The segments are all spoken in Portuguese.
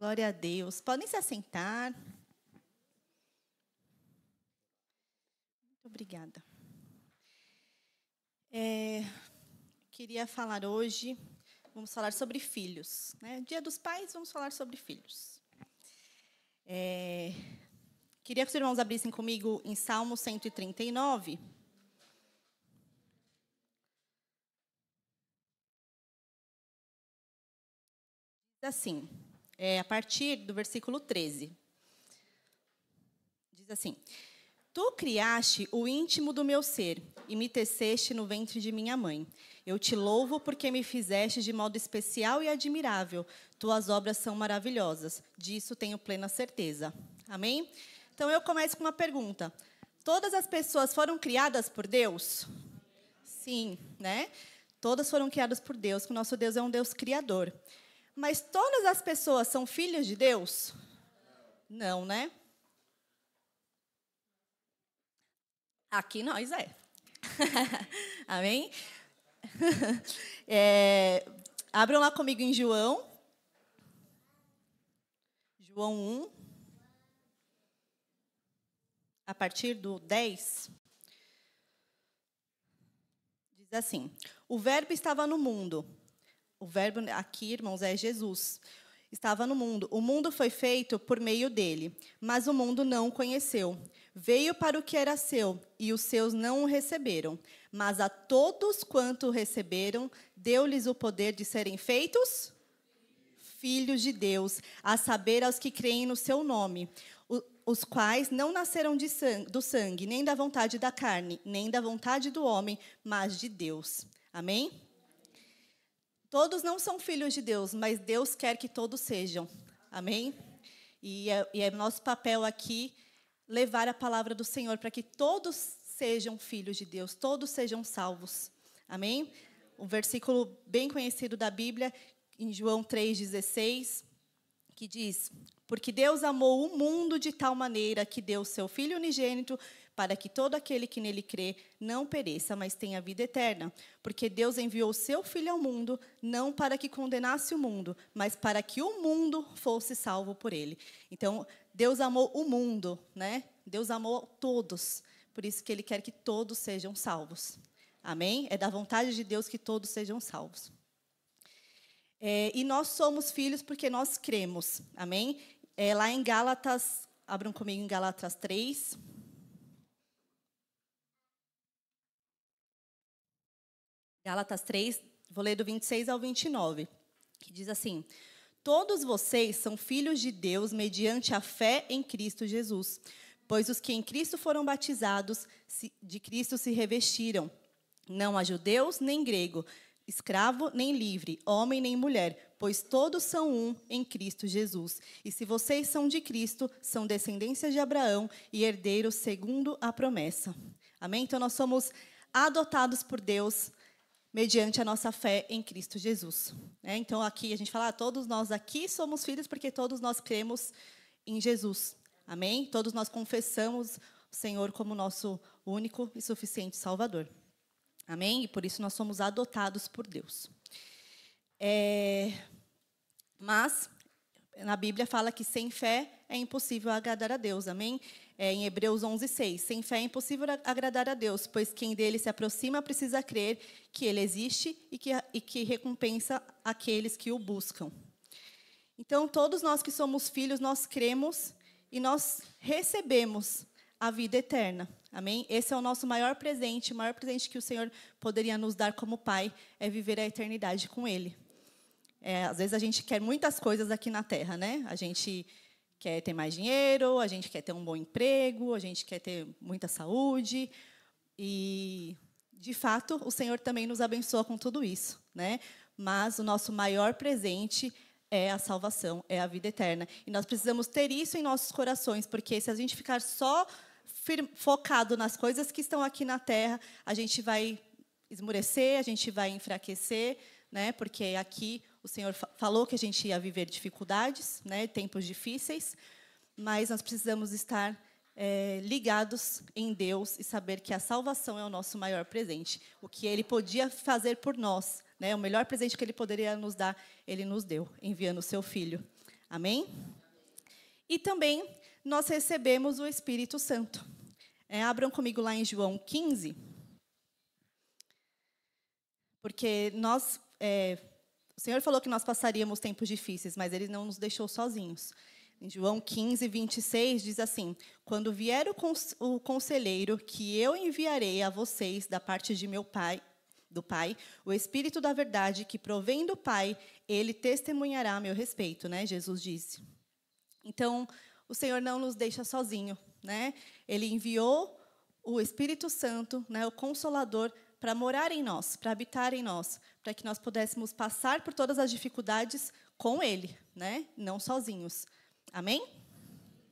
Glória a Deus. Podem se assentar. Muito obrigada. Queria falar hoje, vamos falar sobre filhos, né? Dia dos Pais, vamos falar sobre filhos. Queria que os irmãos abrissem comigo em Salmo 139. Diz assim, a partir do versículo 13. Diz assim: Tu criaste o íntimo do meu ser e me teceste no ventre de minha mãe. Eu te louvo porque me fizeste de modo especial e admirável. Tuas obras são maravilhosas. Disso tenho plena certeza. Amém? Então, eu começo com uma pergunta. Todas as pessoas foram criadas por Deus? Sim, né? Todas foram criadas por Deus, porque o nosso Deus é um Deus criador. Mas todas as pessoas são filhos de Deus? Não, né? Aqui nós é. Amém? Abram lá comigo em João 1, a partir do 10. Diz assim: O verbo estava no mundo. O verbo aqui, irmãos, é Jesus. Estava no mundo. O mundo foi feito por meio dele, mas o mundo não o conheceu. Veio para o que era seu, e os seus não o receberam. Mas a todos quanto o receberam, deu-lhes o poder de serem feitos filhos de Deus, a saber, aos que creem no seu nome, os quais não nasceram do sangue, nem da vontade da carne, nem da vontade do homem, mas de Deus. Amém? Todos não são filhos de Deus, mas Deus quer que todos sejam. Amém? E é nosso papel aqui levar a palavra do Senhor para que todos sejam filhos de Deus, todos sejam salvos. Amém? Um versículo bem conhecido da Bíblia, em João 3,16, que diz: Porque Deus amou o mundo de tal maneira que deu o seu Filho unigênito, para que todo aquele que nele crê não pereça, mas tenha vida eterna. Porque Deus enviou o seu Filho ao mundo, não para que condenasse o mundo, mas para que o mundo fosse salvo por ele. Então, Deus amou o mundo, né? Deus amou todos, por isso que ele quer que todos sejam salvos. Amém? É da vontade de Deus que todos sejam salvos. E nós somos filhos porque nós cremos. Amém? Lá em Gálatas, abram comigo em Gálatas 3. Gálatas 3, vou ler do 26 ao 29, que diz assim: Todos vocês são filhos de Deus mediante a fé em Cristo Jesus, pois os que em Cristo foram batizados, de Cristo se revestiram. Não há judeus nem grego, escravo nem livre, homem nem mulher, pois todos são um em Cristo Jesus. E se vocês são de Cristo, são descendências de Abraão e herdeiros segundo a promessa. Amém? Então, nós somos adotados por Deus mediante a nossa fé em Cristo Jesus. Então, aqui a gente fala, todos nós aqui somos filhos porque todos nós cremos em Jesus. Amém? Todos nós confessamos o Senhor como nosso único e suficiente Salvador. Amém? E por isso nós somos adotados por Deus. Mas, na Bíblia fala que sem fé é impossível agradar a Deus. Amém? Em Hebreus 11:6. Sem fé é impossível agradar a Deus, pois quem dele se aproxima precisa crer que ele existe e que recompensa aqueles que o buscam. Então, todos nós que somos filhos, nós cremos e nós recebemos a vida eterna. Amém? Esse é o nosso maior presente. O maior presente que o Senhor poderia nos dar como Pai é viver a eternidade com Ele. Às vezes a gente quer muitas coisas aqui na Terra, né? A gente quer ter mais dinheiro, a gente quer ter um bom emprego, a gente quer ter muita saúde. E, de fato, o Senhor também nos abençoa com tudo isso, né? Mas o nosso maior presente é a salvação, é a vida eterna. E nós precisamos ter isso em nossos corações, porque se a gente ficar só focado nas coisas que estão aqui na Terra, a gente vai esmorecer, a gente vai enfraquecer, né? Porque aqui o Senhor falou que a gente ia viver dificuldades, né? Tempos difíceis, mas nós precisamos estar ligados em Deus e saber que a salvação é o nosso maior presente. O que Ele podia fazer por nós, né? O melhor presente que Ele poderia nos dar, Ele nos deu, enviando o Seu Filho. Amém? E também nós recebemos o Espírito Santo. Abram comigo lá em João 15. Porque o Senhor falou que nós passaríamos tempos difíceis, mas Ele não nos deixou sozinhos. Em João 15, 26, diz assim: quando vier o conselheiro que eu enviarei a vocês da parte de meu Pai, do Pai, o Espírito da verdade que provém do Pai, Ele testemunhará a meu respeito, né? Jesus disse. Então, o Senhor não nos deixa sozinho, né? Ele enviou o Espírito Santo, né, o Consolador, para morar em nós, para habitar em nós, para que nós pudéssemos passar por todas as dificuldades com Ele, né? Não sozinhos. Amém?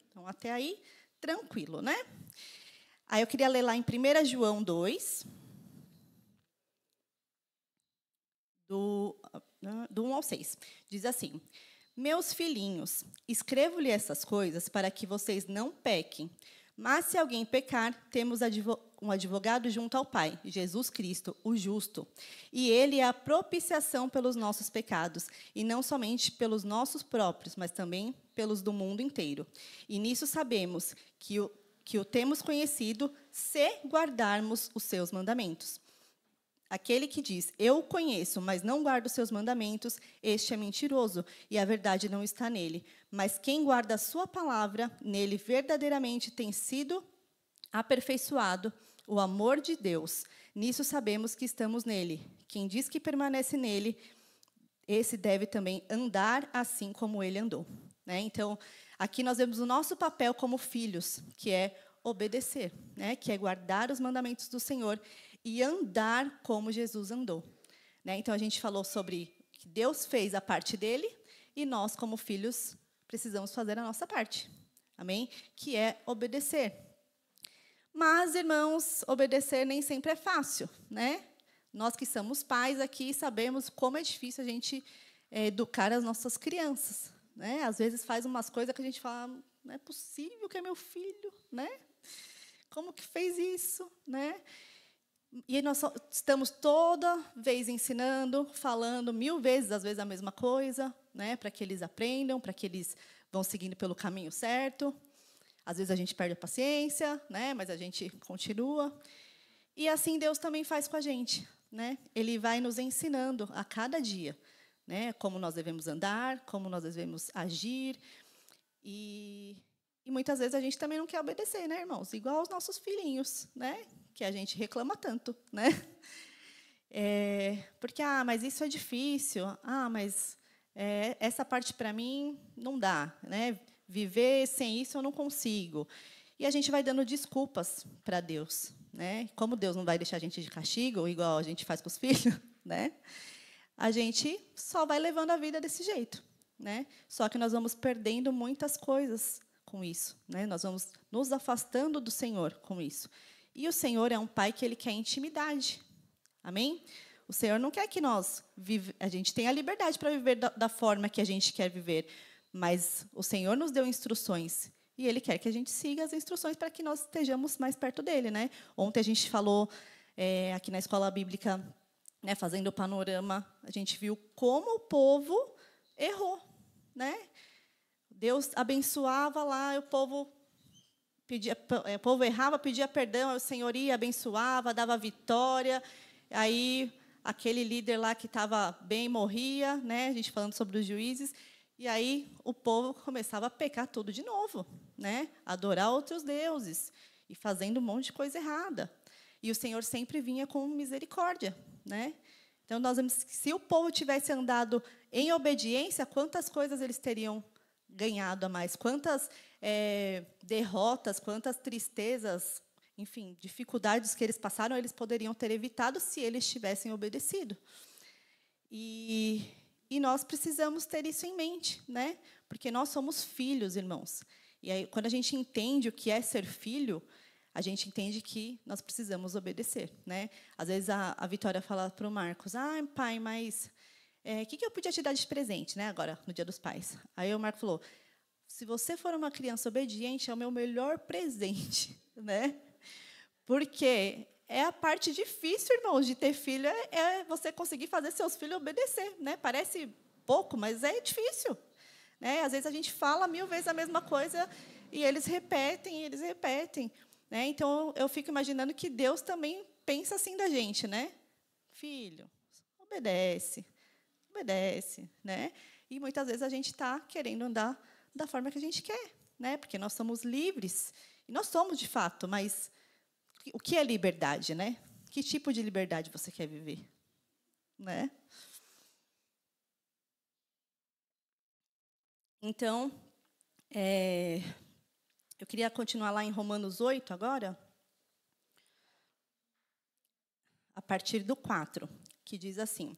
Então, até aí, tranquilo, né? Aí eu queria ler lá em 1 João 2, do 1 ao 6. Diz assim: meus filhinhos, escrevo-lhe essas coisas para que vocês não pequem. Mas se alguém pecar, temos um advogado junto ao Pai, Jesus Cristo, o justo. E Ele é a propiciação pelos nossos pecados, e não somente pelos nossos próprios, mas também pelos do mundo inteiro. E nisso sabemos que o temos conhecido se guardarmos os seus mandamentos. Aquele que diz, eu o conheço, mas não guarda os seus mandamentos, este é mentiroso, e a verdade não está nele. Mas quem guarda a sua palavra, nele verdadeiramente tem sido aperfeiçoado o amor de Deus. Nisso sabemos que estamos nele. Quem diz que permanece nele, esse deve também andar assim como ele andou. Né? Então, aqui nós vemos o nosso papel como filhos, que é obedecer, né? Que é guardar os mandamentos do Senhor e andar como Jesus andou. Né? Então, a gente falou sobre que Deus fez a parte dele e nós, como filhos, precisamos fazer a nossa parte. Amém? Que é obedecer. Mas, irmãos, obedecer nem sempre é fácil. Né? Nós que somos pais aqui sabemos como é difícil a gente educar as nossas crianças. Né? Às vezes faz umas coisas que a gente fala, não é possível que é meu filho. Né? Como que fez isso? Né? E nós estamos toda vez ensinando, falando 1000 vezes, às vezes, a mesma coisa, né, para que eles aprendam, para que eles vão seguindo pelo caminho certo. Às vezes a gente perde a paciência, né, mas a gente continua. E assim Deus também faz com a gente. Né? Ele vai nos ensinando a cada dia, né, como nós devemos andar, como nós devemos agir. E muitas vezes a gente também não quer obedecer, né, irmãos? Igual aos nossos filhinhos, né? Que a gente reclama tanto, né? Porque, mas isso é difícil. Mas essa parte para mim não dá, né? Viver sem isso eu não consigo. E a gente vai dando desculpas para Deus, né? Como Deus não vai deixar a gente de castigo, igual a gente faz com os filhos, né? A gente só vai levando a vida desse jeito, né? Só que nós vamos perdendo muitas coisas com isso, né? Nós vamos nos afastando do Senhor com isso. E o Senhor é um Pai que Ele quer intimidade. Amém? O Senhor não quer que a gente tenha a liberdade para viver da forma que a gente quer viver, mas o Senhor nos deu instruções e Ele quer que a gente siga as instruções para que nós estejamos mais perto dEle. Né? Ontem a gente falou aqui na escola bíblica, né, fazendo o panorama, a gente viu como o povo errou. Né? Deus abençoava lá, o povo errava, pedia perdão, o Senhor ia, abençoava, dava vitória. Aí, aquele líder lá que estava bem morria, né? A gente falando sobre os juízes. E aí, o povo começava a pecar tudo de novo, né? Adorar outros deuses e fazendo um monte de coisa errada. E o Senhor sempre vinha com misericórdia, né? Então, nós vemos que se o povo tivesse andado em obediência, quantas coisas eles teriam ganhado a mais, quantas derrotas, quantas tristezas, enfim, dificuldades que eles passaram, eles poderiam ter evitado se eles tivessem obedecido. E nós precisamos ter isso em mente, né? Porque nós somos filhos, irmãos. E aí, quando a gente entende o que é ser filho, a gente entende que nós precisamos obedecer, né? Às vezes a Vitória fala para o Marcos, pai, mas o que eu podia te dar de presente, né? Agora, no Dia dos Pais. Aí o Marcos falou, se você for uma criança obediente, é o meu melhor presente, né? Porque é a parte difícil, irmãos, de ter filho, é você conseguir fazer seus filhos obedecer, né? Parece pouco, mas é difícil, né? Às vezes a gente fala 1000 vezes a mesma coisa e eles repetem, né? Então eu fico imaginando que Deus também pensa assim da gente, né? Filho, obedece, obedece, né? E muitas vezes a gente está querendo andar da forma que a gente quer, né? Porque nós somos livres e nós somos de fato, mas o que é liberdade, né? Que tipo de liberdade você quer viver, né? Então, eu queria continuar lá em Romanos 8 agora, a partir do 4, que diz assim: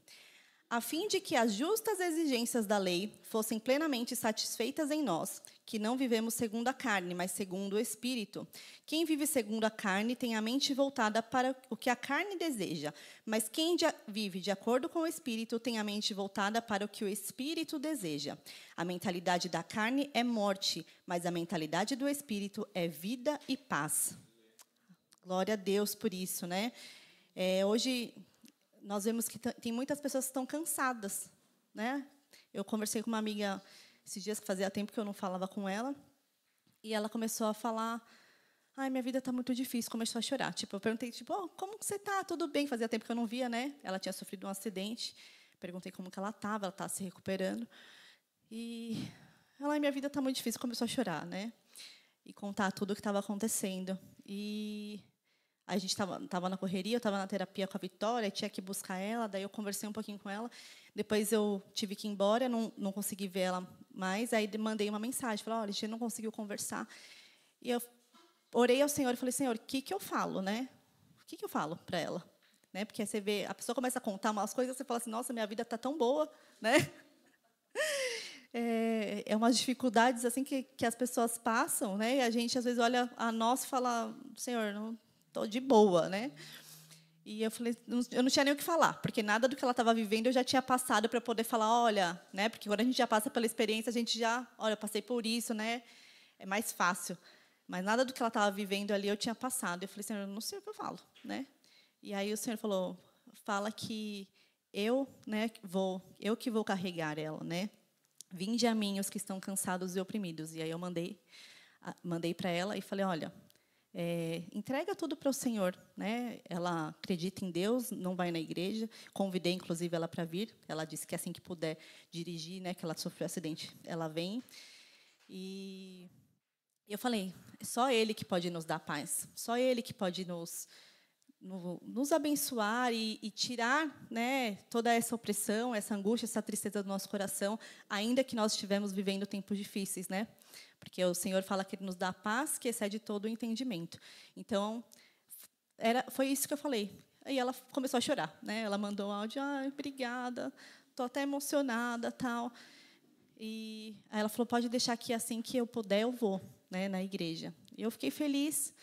a fim de que as justas exigências da lei fossem plenamente satisfeitas em nós, que não vivemos segundo a carne, mas segundo o Espírito. Quem vive segundo a carne tem a mente voltada para o que a carne deseja, mas quem vive de acordo com o Espírito tem a mente voltada para o que o Espírito deseja. A mentalidade da carne é morte, mas a mentalidade do Espírito é vida e paz. Glória a Deus por isso, né? Hoje nós vemos que tem muitas pessoas que estão cansadas, né? Eu conversei com uma amiga esses dias, que fazia tempo que eu não falava com ela, e ela começou a falar: ai, minha vida está muito difícil, começou a chorar. Tipo, eu perguntei, tipo, oh, como que você está? Tudo bem? Fazia tempo que eu não via, né? Ela tinha sofrido um acidente. Perguntei como que ela estava se recuperando. E ela: ai, minha vida está muito difícil, começou a chorar, né? E contar tudo o que estava acontecendo. E a gente estava na correria, eu estava na terapia com a Vitória, tinha que buscar ela, daí eu conversei um pouquinho com ela. Depois eu tive que ir embora, não consegui ver ela mais, aí mandei uma mensagem, falei: olha, a gente não conseguiu conversar. E eu orei ao Senhor e falei: Senhor, o que eu falo, né? O que eu falo para ela? Né? Porque aí você vê, a pessoa começa a contar umas coisas, você fala assim: nossa, minha vida está tão boa, né? É umas dificuldades assim que as pessoas passam, né? E a gente às vezes olha a nós e fala: Senhor, não estou de boa, né? E eu falei, eu não tinha nem o que falar, porque nada do que ela estava vivendo eu já tinha passado para poder falar: olha, né? Porque quando a gente já passa pela experiência, a gente já, olha, eu passei por isso, né? É mais fácil. Mas nada do que ela estava vivendo ali eu tinha passado. Eu falei: Senhor, eu não sei o que eu falo, né? E aí o Senhor falou: fala que eu, né, eu que vou carregar ela, né? Vinde a mim os que estão cansados e oprimidos. E aí eu mandei para ela e falei: olha, entrega tudo para o Senhor, né? Ela acredita em Deus, não vai na igreja. Convidei, inclusive, ela para vir. Ela disse que assim que puder dirigir, né? Que ela sofreu um acidente, ela vem. E eu falei: é só Ele que pode nos dar paz. Só Ele que pode nos abençoar e tirar, né, toda essa opressão, essa angústia, essa tristeza do nosso coração, ainda que nós estivemos vivendo tempos difíceis, né? Porque o Senhor fala que Ele nos dá a paz que excede todo o entendimento. Então, foi isso que eu falei. Aí ela começou a chorar, né? Ela mandou um áudio: ai, obrigada, estou até emocionada, tal. E aí ela falou: pode deixar aqui, assim que eu puder, eu vou, né, na igreja. E eu fiquei feliz,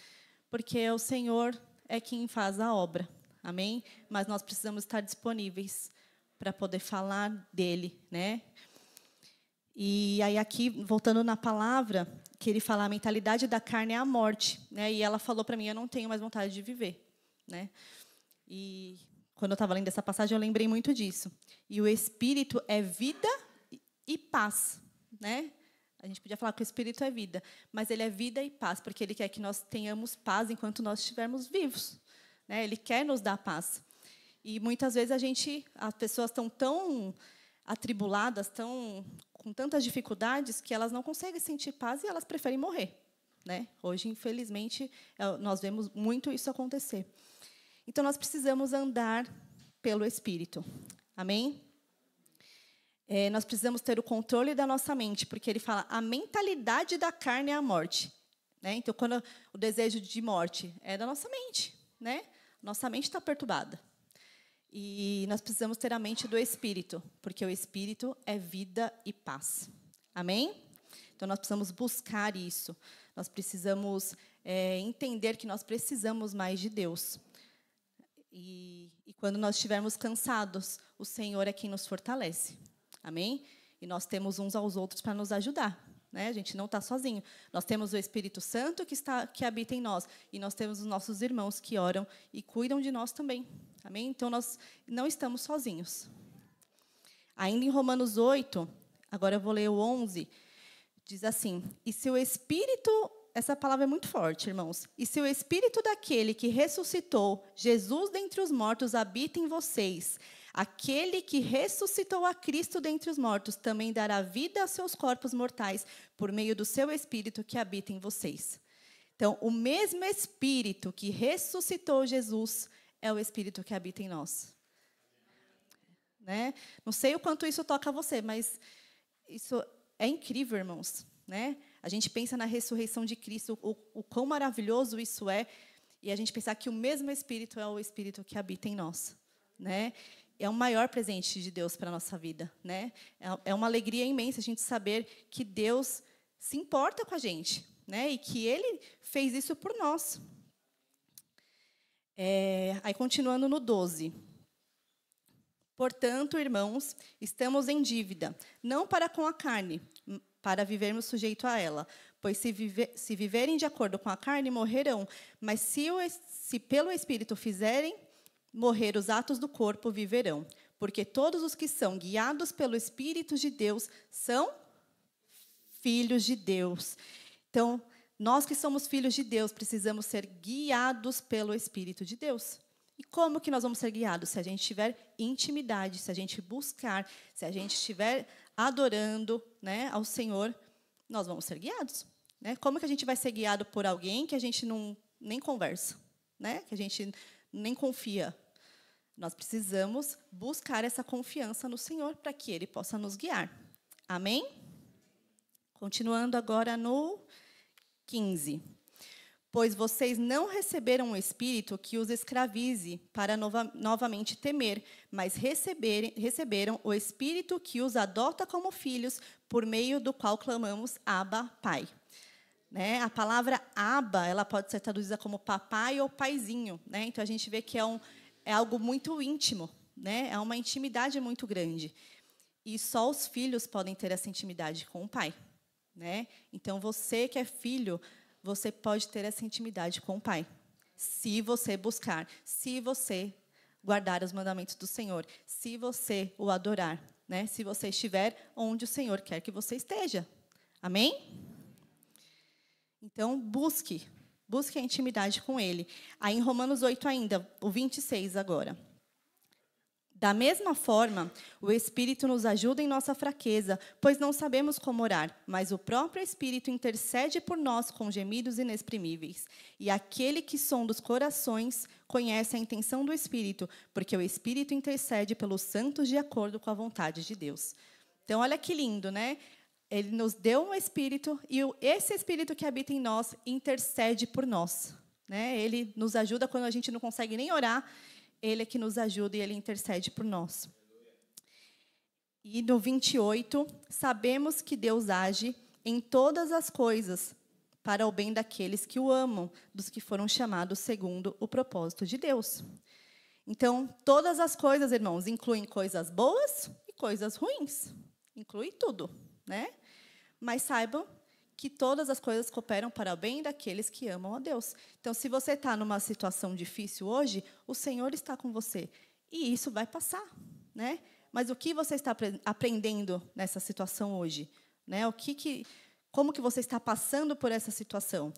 porque o Senhor é quem faz a obra, amém? Mas nós precisamos estar disponíveis para poder falar dele, né? E aí aqui, voltando na palavra, que ele fala: a mentalidade da carne é a morte, né? E ela falou para mim: eu não tenho mais vontade de viver, né? E quando eu estava lendo essa passagem, eu lembrei muito disso. E o Espírito é vida e paz, né? A gente podia falar que o Espírito é vida, mas ele é vida e paz, porque ele quer que nós tenhamos paz enquanto nós estivermos vivos, né? Ele quer nos dar paz. E muitas vezes as pessoas estão tão atribuladas, com tantas dificuldades, que elas não conseguem sentir paz e elas preferem morrer, né? Hoje, infelizmente, nós vemos muito isso acontecer. Então, nós precisamos andar pelo Espírito. Amém? Nós precisamos ter o controle da nossa mente, porque ele fala: a mentalidade da carne é a morte, né? Então, quando o desejo de morte é da nossa mente, né? Nossa mente está perturbada. E nós precisamos ter a mente do Espírito, porque o Espírito é vida e paz. Amém? Então, nós precisamos buscar isso. Nós precisamos entender que nós precisamos mais de Deus. E quando nós estivermos cansados, o Senhor é quem nos fortalece. Amém? E nós temos uns aos outros para nos ajudar, né? A gente não está sozinho. Nós temos o Espírito Santo que habita em nós, e nós temos os nossos irmãos que oram e cuidam de nós também. Amém? Então, nós não estamos sozinhos. Ainda em Romanos 8, Agora eu vou ler o 11. Diz assim: e se o Espírito... Essa palavra é muito forte, irmãos. E se o Espírito daquele que ressuscitou Jesus dentre os mortos habita em vocês, aquele que ressuscitou a Cristo dentre os mortos também dará vida aos seus corpos mortais por meio do seu Espírito que habita em vocês. Então, o mesmo Espírito que ressuscitou Jesus é o Espírito que habita em nós. Né? Não sei o quanto isso toca você, mas isso é incrível, irmãos. Né? A gente pensa na ressurreição de Cristo, o quão maravilhoso isso é, e a gente pensar que o mesmo Espírito é o Espírito que habita em nós. Né? É o maior presente de Deus para a nossa vida. Né? É uma alegria imensa a gente saber que Deus se importa com a gente, né? E que Ele fez isso por nós. Aí, continuando no 12. Portanto, irmãos, estamos em dívida, não para com a carne, para vivermos sujeito a ela. Pois se viverem de acordo com a carne, morrerão. Mas se pelo Espírito fizerem morrer os atos do corpo, viverão. Porque todos os que são guiados pelo Espírito de Deus são filhos de Deus. Então, nós que somos filhos de Deus, precisamos ser guiados pelo Espírito de Deus. E como que nós vamos ser guiados? Se a gente tiver intimidade, se a gente buscar, se a gente estiver adorando, né, ao Senhor, nós vamos ser guiados. Né? Como que a gente vai ser guiado por alguém que a gente nem conversa, né? Que a gente nem confia? Nós precisamos buscar essa confiança no Senhor para que Ele possa nos guiar. Amém? Continuando agora no 15. Pois vocês não receberam um espírito que os escravize para novamente temer, mas receberam o Espírito que os adota como filhos, por meio do qual clamamos Abba, Pai. Né? A palavra Abba, ela pode ser traduzida como papai ou paizinho. Né? Então, a gente vê que é algo muito íntimo, né? É uma intimidade muito grande. E só os filhos podem ter essa intimidade com o pai. Né? Então, você que é filho, você pode ter essa intimidade com o Pai, se você buscar, se você guardar os mandamentos do Senhor, se você o adorar, né? Se você estiver onde o Senhor quer que você esteja. Amém? Então, busque a intimidade com Ele. Aí, em Romanos 8 ainda, o 26 agora. Da mesma forma, o Espírito nos ajuda em nossa fraqueza, pois não sabemos como orar, mas o próprio Espírito intercede por nós com gemidos inexprimíveis. E aquele que sonda os corações conhece a intenção do Espírito, porque o Espírito intercede pelos santos de acordo com a vontade de Deus. Então, olha que lindo, né? Ele nos deu um Espírito, e esse Espírito que habita em nós intercede por nós. Né? Ele nos ajuda quando a gente não consegue nem orar. Ele é que nos ajuda e Ele intercede por nós. E no 28, sabemos que Deus age em todas as coisas para o bem daqueles que o amam, dos que foram chamados segundo o propósito de Deus. Então, todas as coisas, irmãos, incluem coisas boas e coisas ruins. Inclui tudo, né? Mas saibam que todas as coisas cooperam para o bem daqueles que amam a Deus. Então, se você está numa situação difícil hoje, o Senhor está com você. E isso vai passar. Né? Mas o que você está aprendendo nessa situação hoje? Né? Como que você está passando por essa situação?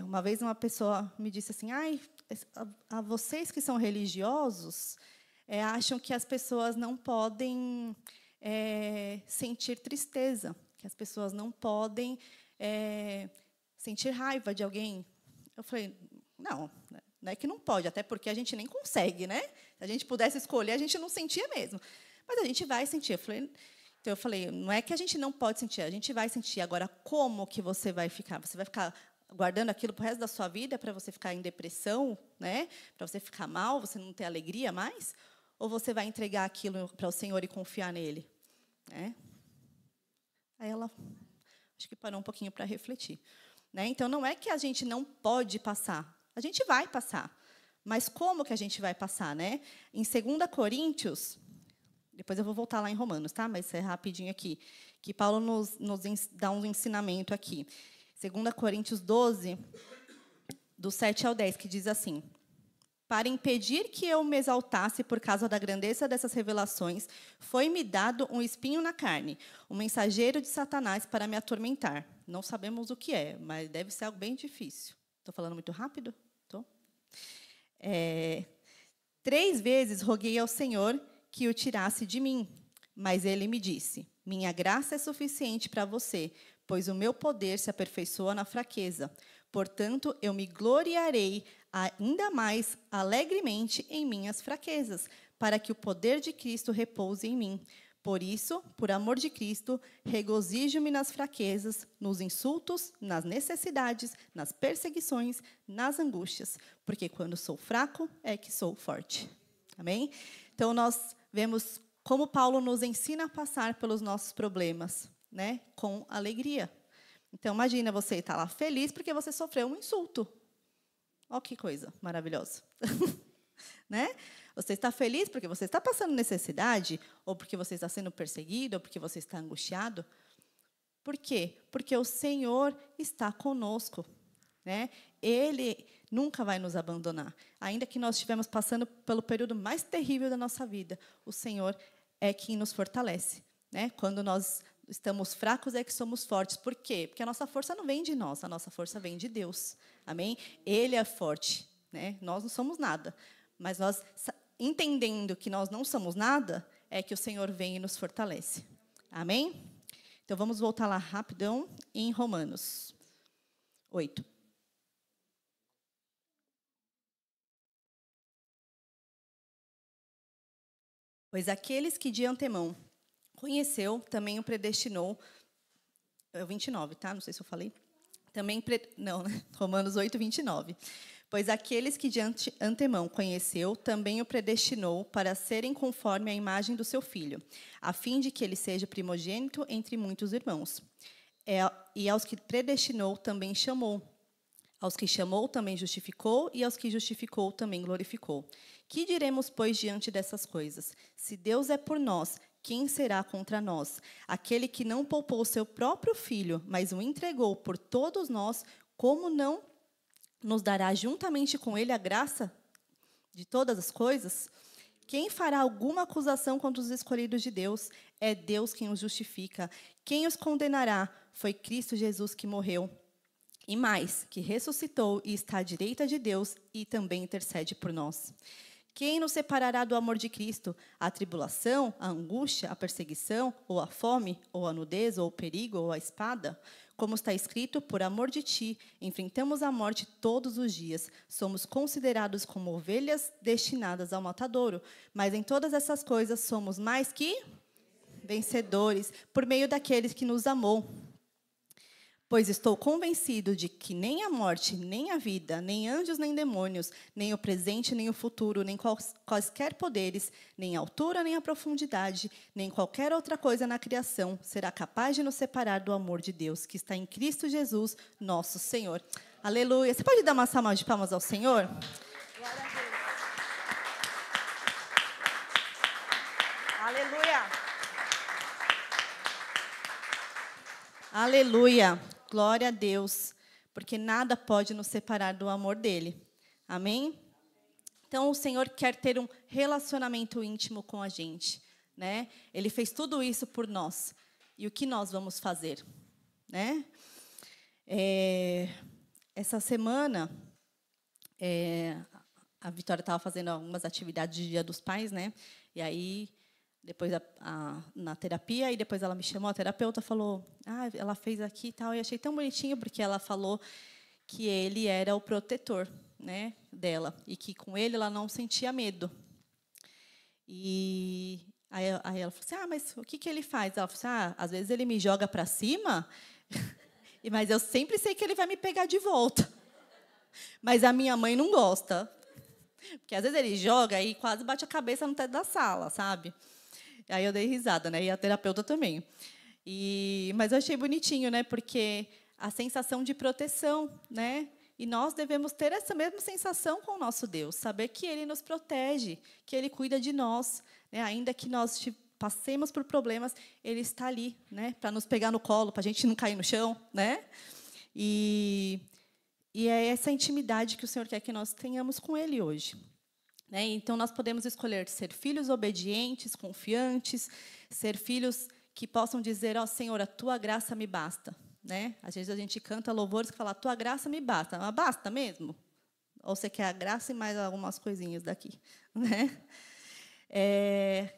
Uma vez uma pessoa me disse assim, a vocês que são religiosos, acham que as pessoas não podem sentir tristeza, que as pessoas não podem sentir raiva de alguém. Eu falei, não é que não pode, até porque a gente nem consegue, né? Se a gente pudesse escolher, a gente não sentia mesmo. Mas a gente vai sentir. Então, eu falei, não é que a gente não pode sentir, a gente vai sentir. Agora, como que você vai ficar? Você vai ficar guardando aquilo para o resto da sua vida, para você ficar em depressão, né? Para você ficar mal, você não ter alegria mais? Ou você vai entregar aquilo para o Senhor e confiar nele? Né? Aí ela, acho que parou um pouquinho para refletir. Né? Então, não é que a gente não pode passar. A gente vai passar. Mas como que a gente vai passar? Né? Em 2 Coríntios, depois eu vou voltar lá em Romanos, tá? Mas é rapidinho aqui, que Paulo nos dá um ensinamento aqui. 2 Coríntios 12, do 7 ao 10, que diz assim, Para impedir que eu me exaltasse por causa da grandeza dessas revelações, foi-me dado um espinho na carne, um mensageiro de Satanás para me atormentar. Não sabemos o que é, mas deve ser algo bem difícil. Estou falando muito rápido? Estou. 3 vezes roguei ao Senhor que o tirasse de mim, mas ele me disse: minha graça é suficiente para você, pois o meu poder se aperfeiçoa na fraqueza. Portanto, eu me gloriarei ainda mais alegremente em minhas fraquezas, para que o poder de Cristo repouse em mim. Por isso, por amor de Cristo, regozijo-me nas fraquezas, nos insultos, nas necessidades, nas perseguições, nas angústias, porque quando sou fraco é que sou forte. Amém? Então, nós vemos como Paulo nos ensina a passar pelos nossos problemas, né, com alegria. Então, imagina você estar lá feliz porque você sofreu um insulto. Olha que coisa maravilhosa. Né? Você está feliz porque você está passando necessidade, ou porque você está sendo perseguido, ou porque você está angustiado. Por quê? Porque o Senhor está conosco. Né? Ele nunca vai nos abandonar. Ainda que nós estivermos passando pelo período mais terrível da nossa vida, o Senhor é quem nos fortalece. Né? Quando nós estamos fracos é que somos fortes. Por quê? Porque a nossa força não vem de nós, a nossa força vem de Deus. Amém? Ele é forte. Né? Nós não somos nada. Mas nós, entendendo que nós não somos nada, é que o Senhor vem e nos fortalece. Amém? Então, vamos voltar lá rapidão em Romanos 8. Pois aqueles que de antemão conheceu, também o predestinou. É o 29, tá? Não sei se eu falei. Também, não, né? Romanos 8, 29. Pois aqueles que de antemão conheceu, também o predestinou para serem conforme a imagem do seu Filho, a fim de que ele seja primogênito entre muitos irmãos. E aos que predestinou, também chamou. Aos que chamou, também justificou, e aos que justificou, também glorificou. Que diremos, pois, diante dessas coisas? Se Deus é por nós, quem será contra nós? Aquele que não poupou seu próprio Filho, mas o entregou por todos nós, como não nos dará juntamente com ele a graça de todas as coisas? Quem fará alguma acusação contra os escolhidos de Deus? É Deus quem os justifica. Quem os condenará? Foi Cristo Jesus que morreu. E mais, que ressuscitou e está à direita de Deus e também intercede por nós. Quem nos separará do amor de Cristo? A tribulação, a angústia, a perseguição, ou a fome, ou a nudez, ou o perigo, ou a espada? Como está escrito, por amor de ti, enfrentamos a morte todos os dias. Somos considerados como ovelhas destinadas ao matadouro. Mas em todas essas coisas somos mais que vencedores, por meio daqueles que nos amou. Pois estou convencido de que nem a morte, nem a vida, nem anjos, nem demônios, nem o presente, nem o futuro, nem quaisquer poderes, nem a altura, nem a profundidade, nem qualquer outra coisa na criação será capaz de nos separar do amor de Deus, que está em Cristo Jesus, nosso Senhor. Aleluia. Você pode dar uma salva de palmas ao Senhor? Glória a Deus. Aleluia. Aleluia. Glória a Deus, porque nada pode nos separar do amor dele. Amém? Então, o Senhor quer ter um relacionamento íntimo com a gente. Né? Ele fez tudo isso por nós. E o que nós vamos fazer? Né? Essa semana, a Vitória estava fazendo algumas atividades de Dia dos Pais, né? E aí, depois na terapia, e depois ela me chamou, a terapeuta falou, ela fez aqui e tal, e achei tão bonitinho, porque ela falou que ele era o protetor, né, dela, e que com ele ela não sentia medo. E aí ela falou assim, mas o que ele faz? Ela falou assim, às vezes ele me joga para cima, mas eu sempre sei que ele vai me pegar de volta. Mas a minha mãe não gosta, porque às vezes ele joga e quase bate a cabeça no teto da sala, sabe? Aí eu dei risada, né? E a terapeuta também. Mas eu achei bonitinho, né? Porque a sensação de proteção, né? E nós devemos ter essa mesma sensação com o nosso Deus, saber que Ele nos protege, que Ele cuida de nós, né? Ainda que nós passemos por problemas, Ele está ali, né? Para nos pegar no colo, para a gente não cair no chão, né? E é essa intimidade que o Senhor quer que nós tenhamos com Ele hoje. né? Então, nós podemos escolher ser filhos obedientes, confiantes, ser filhos que possam dizer, ó Senhor, a tua graça me basta. Né? Às vezes a gente canta louvores que fala, a tua graça me basta. Mas basta mesmo? Ou você quer a graça e mais algumas coisinhas daqui? Né?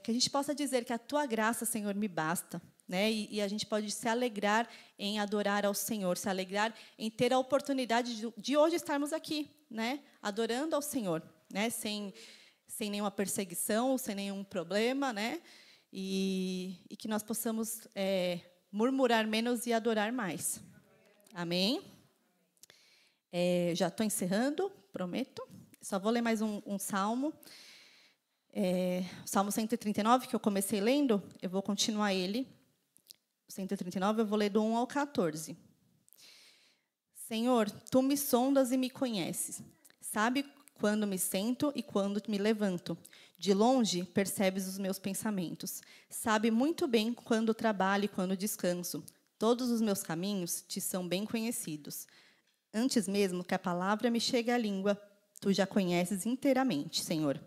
Que a gente possa dizer que a tua graça, Senhor, me basta. Né? E a gente pode se alegrar em adorar ao Senhor, se alegrar em ter a oportunidade de hoje estarmos aqui, né? Adorando ao Senhor, né? Sem nenhuma perseguição, sem nenhum problema, né? E que nós possamos murmurar menos e adorar mais. Amém? Já estou encerrando, prometo. Só vou ler mais um salmo. O Salmo 139, que eu comecei lendo, eu vou continuar ele. 139, eu vou ler do 1 ao 14. Senhor, tu me sondas e me conheces. Sabe quando me sento e quando me levanto. De longe, percebes os meus pensamentos. Sabe muito bem quando trabalho e quando descanso. Todos os meus caminhos te são bem conhecidos. Antes mesmo que a palavra me chegue à língua, tu já conheces inteiramente, Senhor.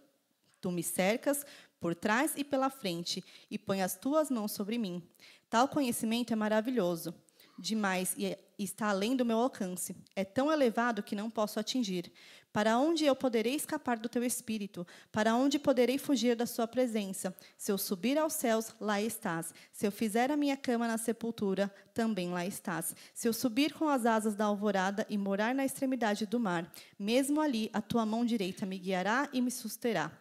Tu me cercas por trás e pela frente e põe as tuas mãos sobre mim. Tal conhecimento é maravilhoso, demais e está além do meu alcance. É tão elevado que não posso atingir. Para onde eu poderei escapar do teu espírito? Para onde poderei fugir da sua presença? Se eu subir aos céus, lá estás. Se eu fizer a minha cama na sepultura, também lá estás. Se eu subir com as asas da alvorada e morar na extremidade do mar, mesmo ali a tua mão direita me guiará e me susterá.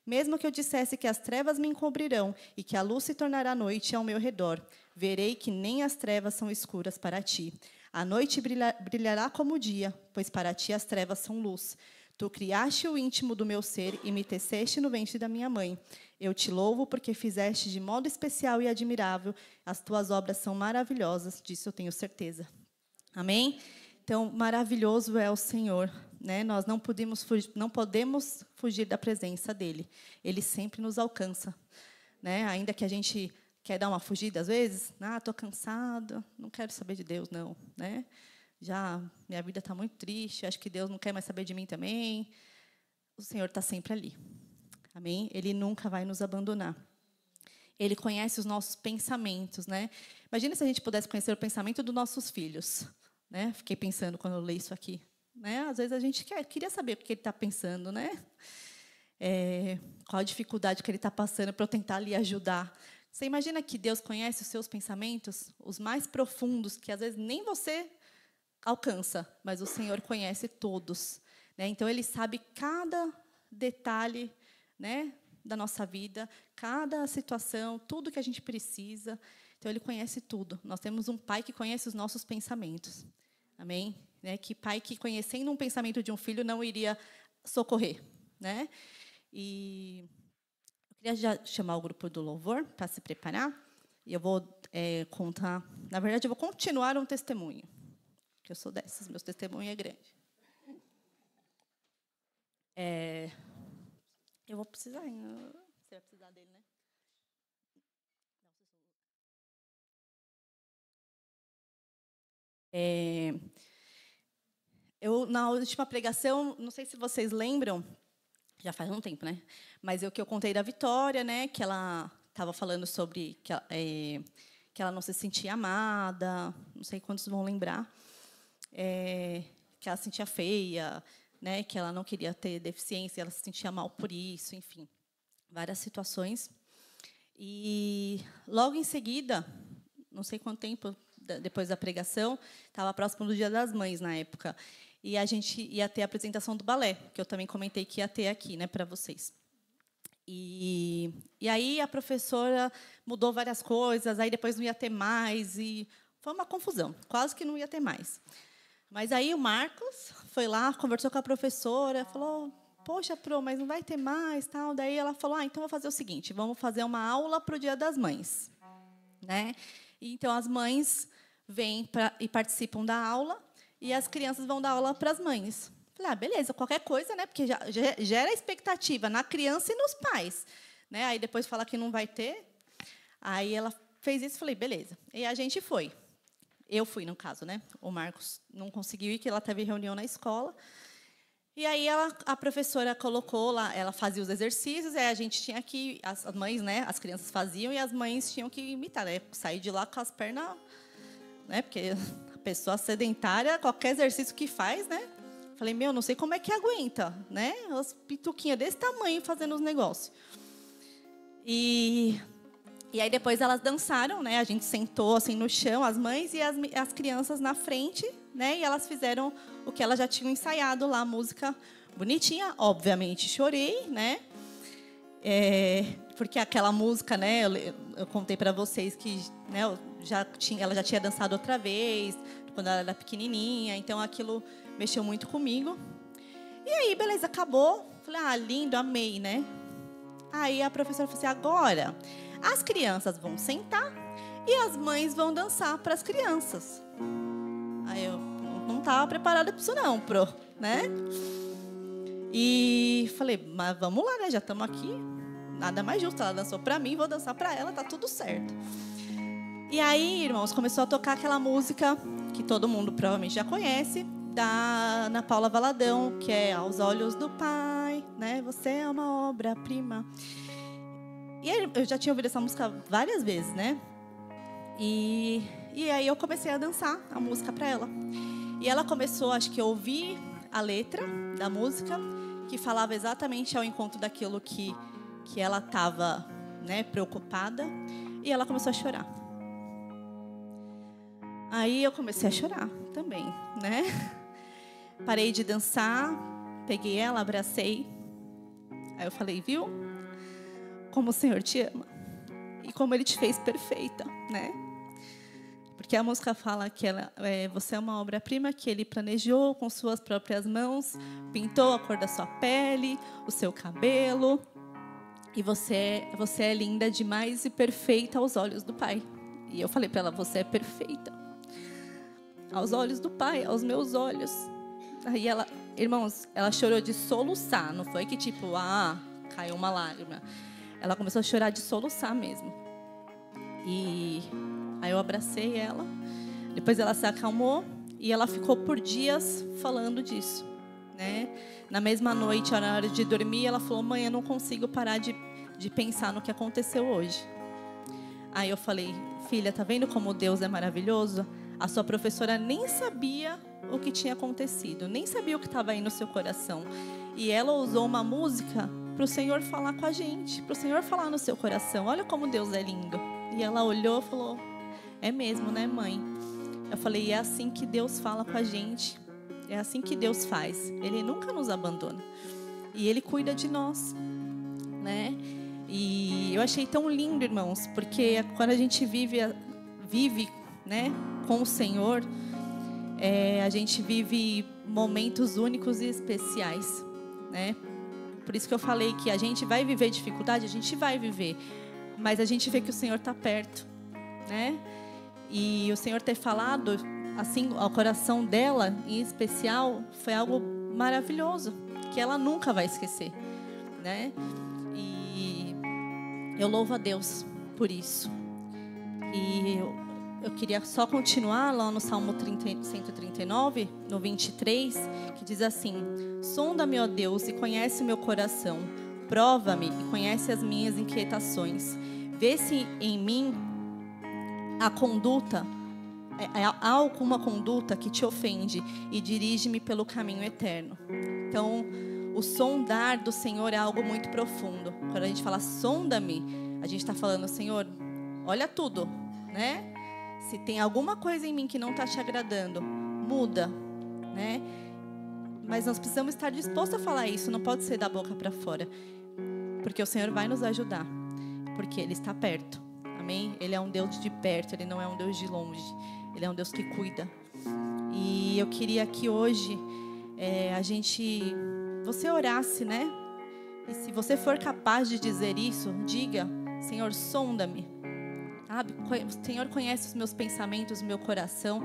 Mesmo que eu dissesse que as trevas me encobrirão e que a luz se tornará noite ao meu redor, verei que nem as trevas são escuras para ti. A noite brilhará como o dia, pois para ti as trevas são luz. Tu criaste o íntimo do meu ser e me teceste no ventre da minha mãe. Eu te louvo porque fizeste de modo especial e admirável. As tuas obras são maravilhosas, disso eu tenho certeza. Amém? Então, maravilhoso é o Senhor. Né? Nós não podemos fugir da presença dEle. Ele sempre nos alcança. Né? Ainda que a gente quer dar uma fugida às vezes, estou cansado, não quero saber de Deus, não. Né? Já minha vida está muito triste, acho que Deus não quer mais saber de mim também. O Senhor está sempre ali. Amém? Ele nunca vai nos abandonar. Ele conhece os nossos pensamentos. Né? Imagina se a gente pudesse conhecer o pensamento dos nossos filhos. Né? Fiquei pensando quando eu li isso aqui. Né? Às vezes a gente queria saber o que ele está pensando, né? Qual a dificuldade que ele está passando para eu tentar lhe ajudar. Você imagina que Deus conhece os seus pensamentos, os mais profundos, que às vezes nem você alcança, mas o Senhor conhece todos. Né? Então, Ele sabe cada detalhe, né, da nossa vida, cada situação, tudo que a gente precisa. Então, Ele conhece tudo. Nós temos um Pai que conhece os nossos pensamentos. Amém? Né? Que pai que, conhecendo um pensamento de um filho, não iria socorrer. Né? E eu queria já chamar o grupo do louvor para se preparar. E eu vou contar... Na verdade, eu vou continuar um testemunho. Porque eu sou dessas, meu testemunho é grande. Eu vou precisar... Você vai precisar dele, né? Eu, na última pregação, não sei se vocês lembram, já faz um tempo, né? Mas que eu contei da Vitória, né? Que ela estava falando sobre que ela não se sentia amada, não sei quantos vão lembrar, que ela se sentia feia, né? Que ela não queria ter deficiência, ela se sentia mal por isso, enfim, várias situações. E logo em seguida, não sei quanto tempo depois da pregação, estava próximo do Dia das Mães na época. E a gente ia ter a apresentação do balé, que eu também comentei que ia ter aqui, né, para vocês. E aí a professora mudou várias coisas, aí depois não ia ter mais, e foi uma confusão, quase que não ia ter mais. Mas aí o Marcos foi lá, conversou com a professora, falou, poxa, Pro, mas não vai ter mais, tal. Daí ela falou, então vou fazer o seguinte, vamos fazer uma aula para o Dia das Mães. Né? E, então, as mães vêm e participam da aula, e as crianças vão dar aula para as mães. Falei, beleza, qualquer coisa, né? Porque já gera expectativa na criança e nos pais. Né? Aí depois fala que não vai ter. Aí ela fez isso, falei, beleza. E a gente foi. Eu fui, no caso, né? O Marcos não conseguiu ir, que ela teve reunião na escola. E aí a professora colocou lá, ela fazia os exercícios, e aí a gente tinha que, as mães, né, as crianças faziam, e as mães tinham que imitar, né, sair de lá com as pernas, né, porque a pessoa sedentária, qualquer exercício que faz, né, falei, não sei como é que aguenta, né, as pituquinhas desse tamanho fazendo os negócios. E aí depois elas dançaram, né, a gente sentou assim no chão, as mães e as crianças na frente, né, e elas fizeram o que elas já tinham ensaiado lá, a música bonitinha, obviamente chorei, né, porque aquela música, né, eu contei para vocês que, né, ela já tinha dançado outra vez, quando ela era pequenininha, então aquilo mexeu muito comigo. E aí, beleza, acabou, falei, lindo, amei, né. Aí a professora falou assim, agora as crianças vão sentar e as mães vão dançar para as crianças. Aí eu não estava preparada para isso não, né? E falei, mas vamos lá, né? Já estamos aqui. Nada mais justo, ela dançou para mim, vou dançar para ela, tá tudo certo. E aí, irmãos, começou a tocar aquela música que todo mundo provavelmente já conhece, da Ana Paula Valadão, que é Aos Olhos do Pai, né? Você é uma obra-prima. E aí, eu já tinha ouvido essa música várias vezes, né? E aí eu comecei a dançar a música para ela. E ela começou, acho que, a ouvir a letra da música, que falava exatamente ao encontro daquilo que ela estava, né, preocupada. E ela começou a chorar. Aí eu comecei a chorar também, né? Parei de dançar, peguei ela, abracei. Aí eu falei, viu? Como o Senhor te ama. E como Ele te fez perfeita, né? Porque a música fala que você é uma obra-prima que Ele planejou com suas próprias mãos, pintou a cor da sua pele, o seu cabelo. E você é linda demais e perfeita aos olhos do Pai. E eu falei para ela, você é perfeita. Aos olhos do Pai, aos meus olhos. Aí ela, irmãos, ela chorou de soluçar. Não foi que tipo, caiu uma lágrima. Ela começou a chorar de soluçar mesmo. E aí eu abracei ela. Depois ela se acalmou. E ela ficou por dias falando disso, né? Na mesma noite, na hora de dormir, ela falou, mãe, eu não consigo parar de pensar no que aconteceu hoje. Aí eu falei, filha, tá vendo como Deus é maravilhoso? A sua professora nem sabia o que tinha acontecido, nem sabia o que estava aí no seu coração. E ela usou uma música para o Senhor falar com a gente, para o Senhor falar no seu coração. Olha como Deus é lindo. E ela olhou e falou, é mesmo, né, mãe? Eu falei, é assim que Deus fala com a gente. É assim que Deus faz. Ele nunca nos abandona. E Ele cuida de nós, né? E eu achei tão lindo, irmãos, porque quando a gente vive, né, com o Senhor, a gente vive momentos únicos e especiais, né? Por isso que eu falei que a gente vai viver dificuldade, a gente vai viver, mas a gente vê que o Senhor está perto, né? E o Senhor ter falado assim ao coração dela, em especial, foi algo maravilhoso, que ela nunca vai esquecer, né? E eu louvo a Deus por isso. E eu queria só continuar lá no Salmo 139, no 23, que diz assim: sonda-me, ó Deus, e conhece o meu coração. Prova-me e conhece as minhas inquietações. Vê se em mim há alguma conduta que te ofende e dirige-me pelo caminho eterno. Então, o sondar do Senhor é algo muito profundo. Quando a gente fala sonda-me, a gente está falando, Senhor, olha tudo, né? Se tem alguma coisa em mim que não está te agradando, muda, né? Mas nós precisamos estar dispostos a falar isso, não pode ser da boca para fora. Porque o Senhor vai nos ajudar, porque Ele está perto, amém? Ele é um Deus de perto, Ele não é um Deus de longe. Ele é um Deus que cuida. E eu queria que hoje você orasse, né? E se você for capaz de dizer isso, diga, Senhor, sonda-me. Sabe? O Senhor conhece os meus pensamentos, o meu coração.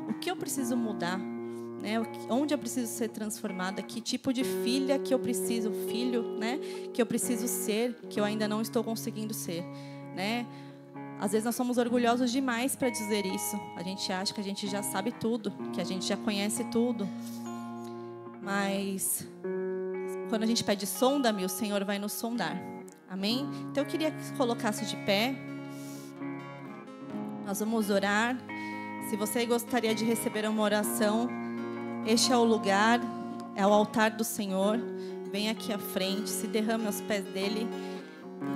O que eu preciso mudar? Né? Onde eu preciso ser transformada? Que tipo de filha que eu preciso, filho, né? Que eu preciso ser, que eu ainda não estou conseguindo ser, né? Às vezes nós somos orgulhosos demais para dizer isso. A gente acha que a gente já sabe tudo, que a gente já conhece tudo. Mas quando a gente pede sonda-me, o Senhor vai nos sondar. Amém? Então eu queria que você colocasse de pé. Nós vamos orar. Se você gostaria de receber uma oração, este é o lugar, é o altar do Senhor. Vem aqui à frente, se derrame aos pés dele,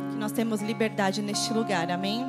que nós temos liberdade neste lugar. Amém?